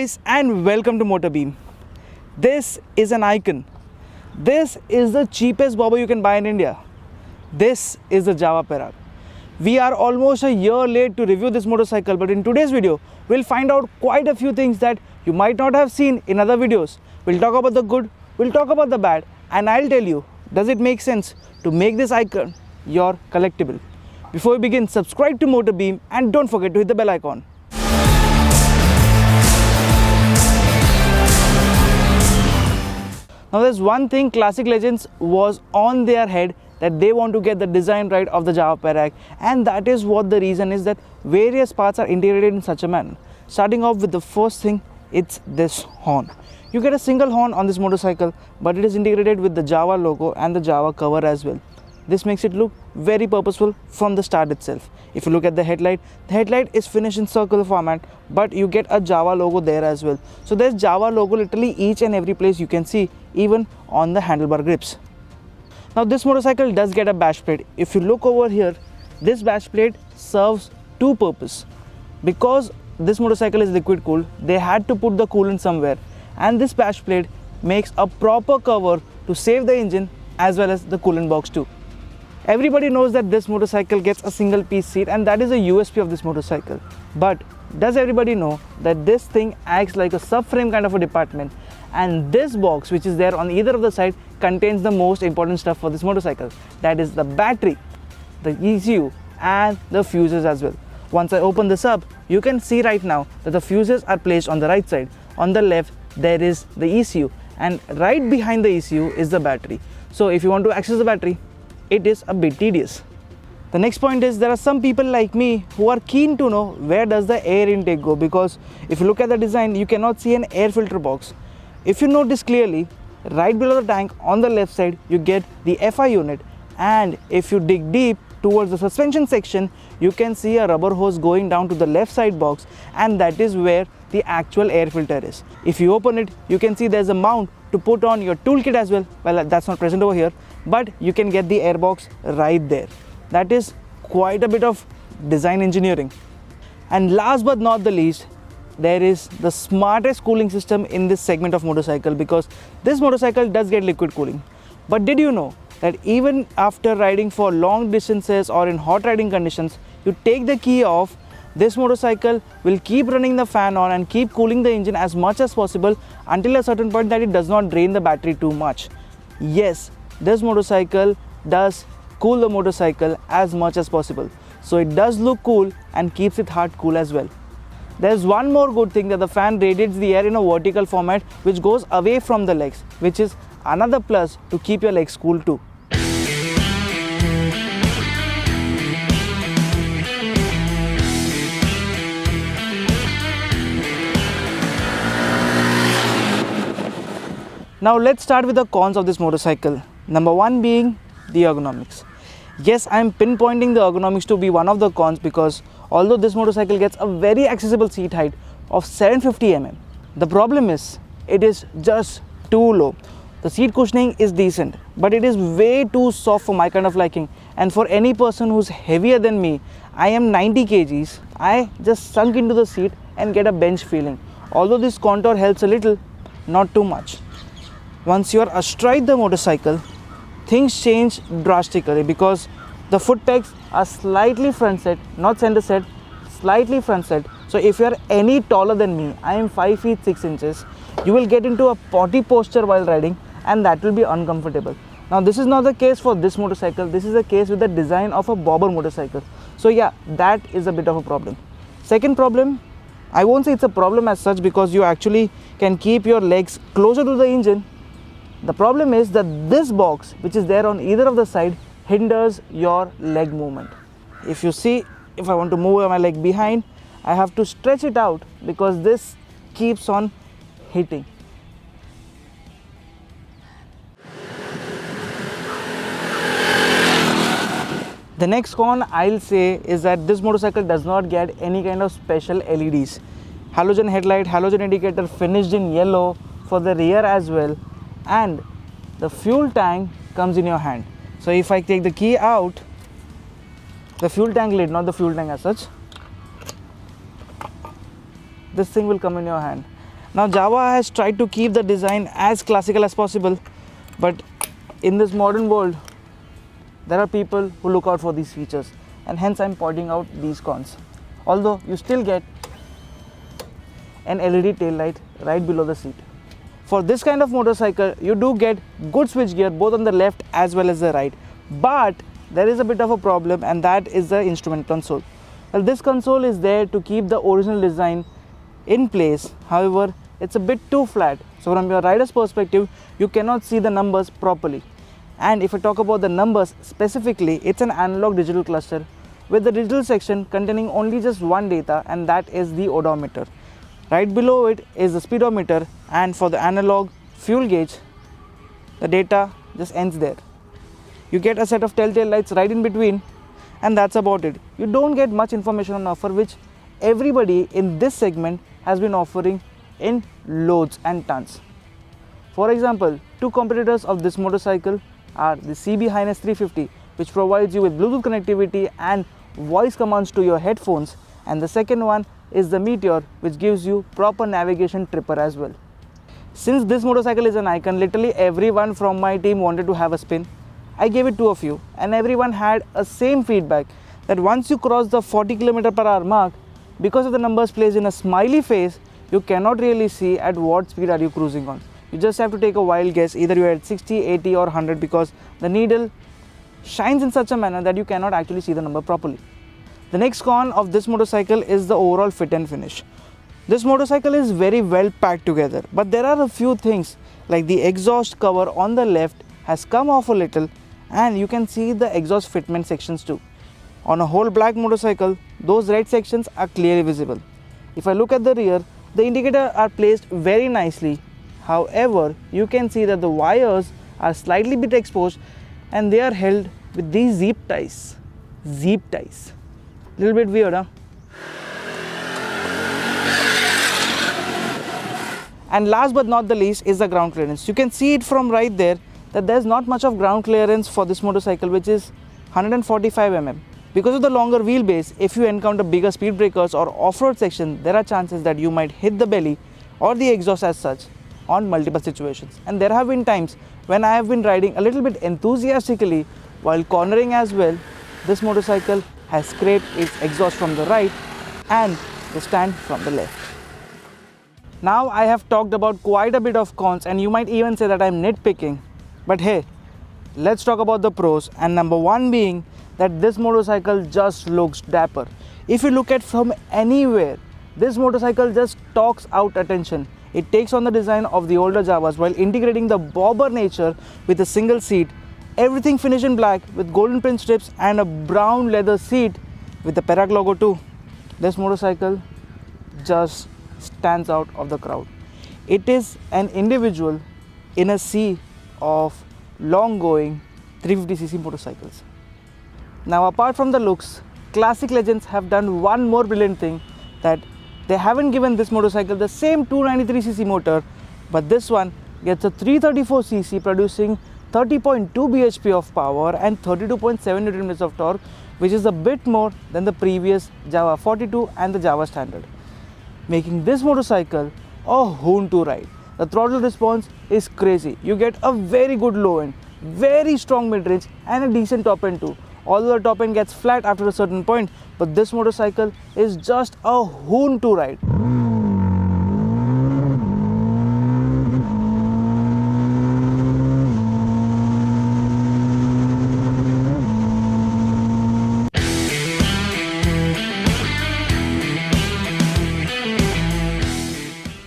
guys, and welcome to MotorBeam. This is an icon. This is the cheapest bobber you can buy in India. This is the Jawa Perak. We are almost a year late to review this motorcycle, but in today's video, we'll find out quite a few things that you might not have seen in other videos. We'll talk about the good, we'll talk about the bad, and I'll tell you, does it make sense to make this icon your collectible? Before we begin, subscribe to MotorBeam and don't forget to hit the bell icon. Now there's one thing Classic Legends was on their head, that they want to get the design right of the Jawa Perak, and that is what the reason is, that various parts are integrated in such a manner. Starting off with the first thing, it's this horn. You get a single horn on this motorcycle, but it is integrated with the Jawa logo and the Jawa cover as well. This makes it look very purposeful from the start itself. If you look at the headlight is finished in circular format, but you get a Jawa logo there as well. So there's Jawa logo literally each and every place you can see, even on the handlebar grips. Now this motorcycle does get a bash plate. If you look over here, this bash plate serves two purposes. Because this motorcycle is liquid cooled, they had to put the coolant somewhere, and this bash plate makes a proper cover to save the engine as well as the coolant box too. Everybody knows that this motorcycle gets a single piece seat, and that is a USP of this motorcycle. But does everybody know that this thing acts like a subframe kind of a department, and this box which is there on either of the side contains the most important stuff for this motorcycle, that is the battery, the ECU and the fuses as well. Once I open this up, you can see right now that the fuses are placed on the right side. On the left there is the ECU, and right behind the ECU is the battery. So if you want to access the battery, it is a bit tedious. The next point is, there are some people like me who are keen to know where does the air intake go, because if you look at the design, you cannot see an air filter box. If you notice clearly, right below the tank on the left side, you get the FI unit, and if you dig deep towards the suspension section, you can see a rubber hose going down to the left side box, and that is where the actual air filter is. If you open it, you can see there's a mount to put on your toolkit as well. Well, that's not present over here, but you can get the air box right there. That is quite a bit of design engineering. And last but not the least, there is the smartest cooling system in this segment of motorcycle, because this motorcycle does get liquid cooling. But did you know that even after riding for long distances or in hot riding conditions, you take the key off, this motorcycle will keep running the fan on and keep cooling the engine as much as possible until a certain point that it does not drain the battery too much. Yes, this motorcycle does cool the motorcycle as much as possible. So it does look cool and keeps it hard cool as well. There's one more good thing, that the fan radiates the air in a vertical format which goes away from the legs, which is another plus to keep your legs cool too. Now let's start with the cons of this motorcycle. Number one being the ergonomics. Yes, I am pinpointing the ergonomics to be one of the cons, because although this motorcycle gets a very accessible seat height of 750 mm, the problem is it is just too low. The seat cushioning is decent, but it is way too soft for my kind of liking, and for any person who's heavier than me, I am 90 kgs, I just sunk into the seat and get a bench feeling. Although this contour helps a little, not too much. Once you are astride the motorcycle, things change drastically, because the foot pegs are slightly front set, not center set, slightly front set. So if you are any taller than me, I am 5 feet 6 inches, you will get into a potty posture while riding, and that will be uncomfortable. Now this is not the case for this motorcycle, this is the case with the design of a bobber motorcycle. So yeah, that is a bit of a problem. Second problem, I won't say it's a problem as such, because you actually can keep your legs closer to the engine. The problem is that this box which is there on either of the side hinders your leg movement. If you see, if I want to move my leg behind, I have to stretch it out, because this keeps on hitting. The next con I'll say is that this motorcycle does not get any kind of special LEDs. Halogen headlight, halogen indicator finished in yellow for the rear as well, and the fuel tank comes in your hand. So if I take the key out, the fuel tank lid, not the fuel tank as such, this thing will come in your hand. Now Jawa has tried to keep the design as classical as possible, but in this modern world there are people who look out for these features, and hence I'm pointing out these cons. Although you still get an LED tail light right below the seat. For this kind of motorcycle, you do get good switch gear both on the left as well as the right. But there is a bit of a problem, and that is the instrument console. Well, this console is there to keep the original design in place. However, it's a bit too flat. So from your rider's perspective, you cannot see the numbers properly. And if I talk about the numbers specifically, it's an analog digital cluster with the digital section containing only just one data, and that is the odometer. Right below it is the speedometer, and for the analog fuel gauge, the data just ends there. You get a set of telltale lights right in between, and that's about it. You don't get much information on offer, which everybody in this segment has been offering in loads and tons. For example, two competitors of this motorcycle are the CB Highness 350, which provides you with Bluetooth connectivity and voice commands to your headphones, and the second one is the Meteor, which gives you proper navigation tripper as well. Since this motorcycle is an icon, literally everyone from my team wanted to have a spin. I gave it to a few, and everyone had a same feedback that once you cross the 40 km/h mark, because of the numbers placed in a smiley face, you cannot really see at what speed are you cruising on. You just have to take a wild guess, either you're at 60, 80 or 100, because the needle shines in such a manner that you cannot actually see the number properly. The next con of this motorcycle is the overall fit and finish. This motorcycle is very well packed together, but there are a few things like the exhaust cover on the left has come off a little, and you can see the exhaust fitment sections too. On a whole black motorcycle, those red sections are clearly visible. If I look at the rear, the indicators are placed very nicely. However, you can see that the wires are slightly bit exposed, and they are held with these zip ties. Zip ties. Little bit weird, huh? And last but not the least is the ground clearance. You can see it from right there that there's not much of ground clearance for this motorcycle, which is 145 mm. Because of the longer wheelbase, if you encounter bigger speed breakers or off-road section, there are chances that you might hit the belly or the exhaust as such on multiple situations. And there have been times when I have been riding a little bit enthusiastically while cornering as well. This motorcycle has scraped its exhaust from the right and the stand from the left. Now I have talked about quite a bit of cons, and you might even say that I'm nitpicking. But hey, let's talk about the pros, and number one being that this motorcycle just looks dapper. If you look at from anywhere, this motorcycle just talks out attention. It takes on the design of the older Jawas while integrating the bobber nature with a single seat. Everything finished in black with golden print strips and a brown leather seat with the Perak logo too. This motorcycle just stands out of the crowd. It is an individual in a sea of long-going 350cc motorcycles. Now, apart from the looks, Classic Legends have done one more brilliant thing, that they haven't given this motorcycle the same 293cc motor, but this one gets a 334cc producing 30.2 bhp of power and 32.7 Nm of torque, which is a bit more than the previous Jawa 42 and the Jawa Standard, making this motorcycle a hoon to ride. The throttle response is crazy. You get a very good low end, very strong mid range, and a decent top end too. Although the top end gets flat after a certain point, but this motorcycle is just a hoon to ride.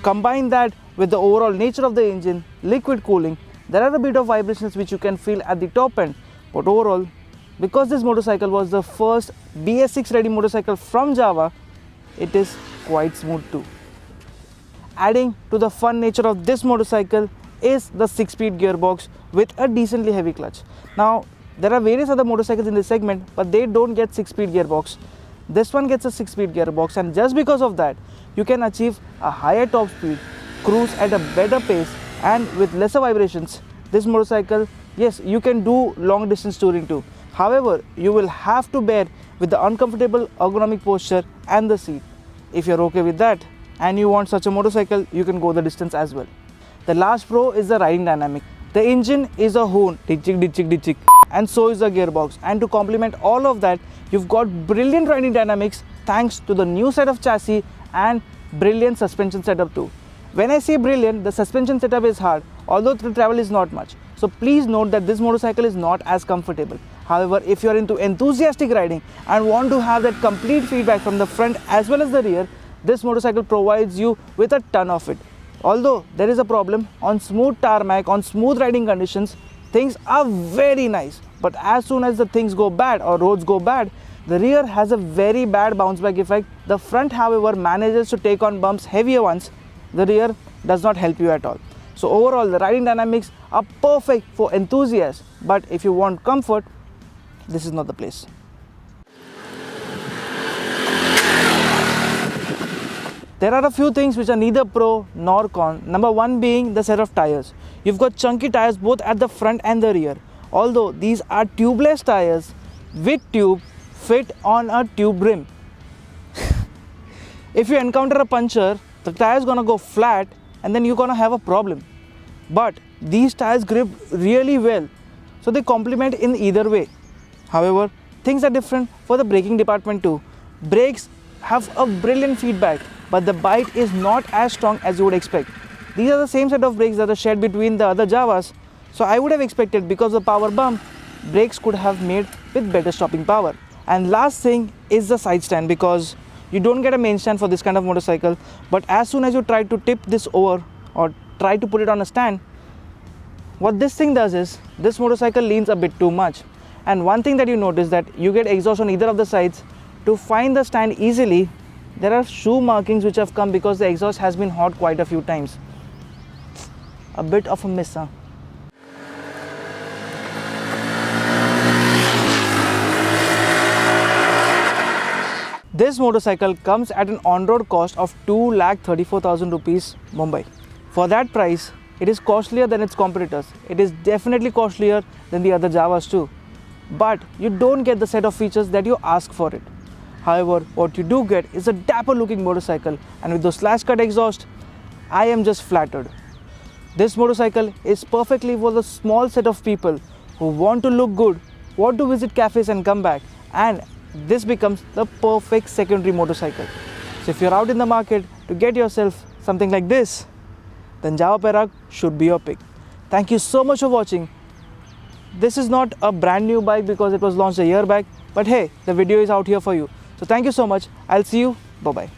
Combine that with the overall nature of the engine, liquid cooling, there are a bit of vibrations which you can feel at the top end, but overall, because this motorcycle was the first BS6 ready motorcycle from Jawa, it is quite smooth too. Adding to the fun nature of this motorcycle is the 6-speed gearbox with a decently heavy clutch. Now, there are various other motorcycles in this segment, but they don't get 6-speed gearbox. This one gets a 6-speed gearbox, and just because of that, you can achieve a higher top speed, cruise at a better pace, and with lesser vibrations. This motorcycle, yes, you can do long distance touring too. However, you will have to bear with the uncomfortable ergonomic posture and the seat. If you're okay with that, and you want such a motorcycle, you can go the distance as well. The last pro is the riding dynamic. The engine is a hoon, ditchik, and so is the gearbox. And to complement all of that, you've got brilliant riding dynamics thanks to the new set of chassis and brilliant suspension setup too. When I say brilliant, the suspension setup is hard, although the travel is not much. So please note that this motorcycle is not as comfortable. However, if you are into enthusiastic riding and want to have that complete feedback from the front as well as the rear, this motorcycle provides you with a ton of it. Although there is a problem, on smooth tarmac, on smooth riding conditions, things are very nice. But as soon as the things go bad or roads go bad, the rear has a very bad bounce back effect. The front, however, manages to take on bumps, heavier ones. The rear does not help you at all. So overall, the riding dynamics are perfect for enthusiasts. But if you want comfort, this is not the place. There are a few things which are neither pro nor con. Number one being the set of tires. You've got chunky tires both at the front and the rear. Although these are tubeless tires with tube fit on a tube rim. If you encounter a puncture, the tire is gonna go flat and then you're gonna have a problem. But these tires grip really well, so they complement in either way. However, things are different for the braking department too. Brakes have a brilliant feedback, but the bite is not as strong as you would expect. These are the same set of brakes that are shared between the other Javas, so I would have expected, because of the power bump, brakes could have made with better stopping power. And last thing is the side stand, because you don't get a main stand for this kind of motorcycle, but as soon as you try to tip this over or try to put it on a stand, what this thing does is, this motorcycle leans a bit too much. And one thing that you notice, that you get exhaust on either of the sides. To find the stand easily, there are shoe markings which have come because the exhaust has been hot quite a few times. A bit of a miss, huh? This motorcycle comes at an on-road cost of 2,34,000 rupees, Mumbai. For that price, it is costlier than its competitors. It is definitely costlier than the other Javas too. But you don't get the set of features that you ask for it. However, what you do get is a dapper looking motorcycle, and with those slash cut exhaust, I am just flattered. This motorcycle is perfectly for the small set of people who want to look good, want to visit cafes and come back, and this becomes the perfect secondary motorcycle. So if you're out in the market to get yourself something like this, then Jawa Perak should be your pick. Thank you so much for watching. This is not a brand new bike because it was launched a year back, but hey, the video is out here for you. So thank you so much. I'll see you. Bye-bye.